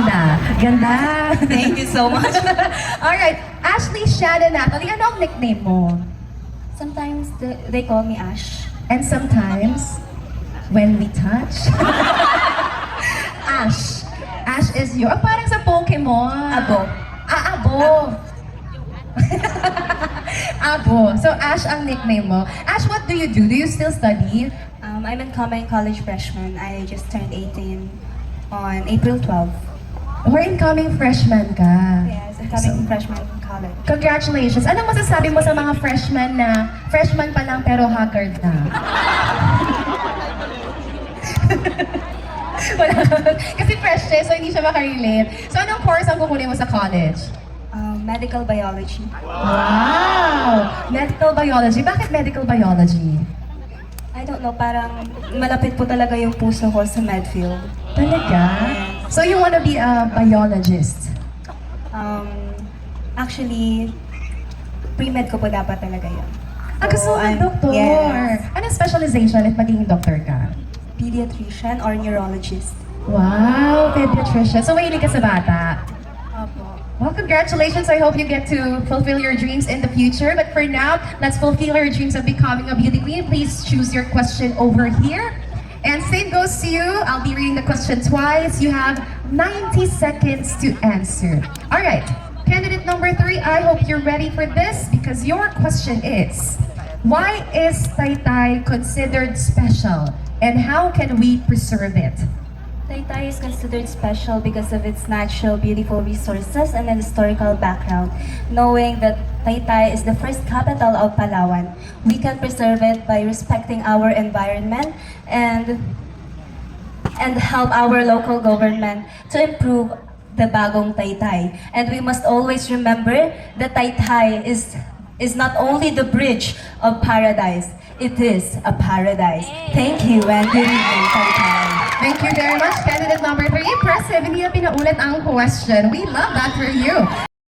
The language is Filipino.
Ganda. Ganda. Thank you so much. Alright, Ashley, Shannon, Natalie, ano ang nickname mo? Sometimes they call me Ash. And sometimes, when we touch, Ash. Ash is you. Parang sa Pokemon. Abo. Abo. Abo. So, Ash ang nickname mo. Ash, what do you do? Do you still study? I'm incoming college freshman. I just turned 18 on April 12. Or incoming freshman ka? Yes, incoming freshman in college. Congratulations. Anong masasabi mo sa mga freshmen na freshman pa lang pero haggard na? Wala. Kasi fresh siya, so hindi siya makarelate. So anong course ang kukunin mo sa college? Medical biology. Wow! Medical biology. Bakit medical biology? I don't know, parang malapit po talaga yung puso ko sa medfield. Talaga? So you wanna be a biologist? Actually, pre-med ko po dapat talaga yun. Gusto mo I'm- doktor? Yes. Anong specialization if magiging doctor ka? Pediatrician or neurologist. Wow, pediatrician. So mahilig ka sa bata? Opo. Well, congratulations. I hope you get to fulfill your dreams in the future. But for now, let's fulfill your dreams of becoming a beauty queen. Please choose your question over here. And same goes to you. I'll be reading the question twice. You have 90 seconds to answer. All right. Candidate number 3, I hope you're ready for this because your question is, why is Taytay considered special and how can we preserve it? Taytay is considered special because of its natural, beautiful resources and an historical background. Knowing that Taytay is the first capital of Palawan, we can preserve it by respecting our environment and help our local government to improve the Bagong Taytay. And we must always remember that Taytay is not only the bridge of paradise, it is a paradise. Thank you and good evening, Taytay. Thank you very much, candidate number 3. Impressive, hindi na pinaulit ang question. We love that for you.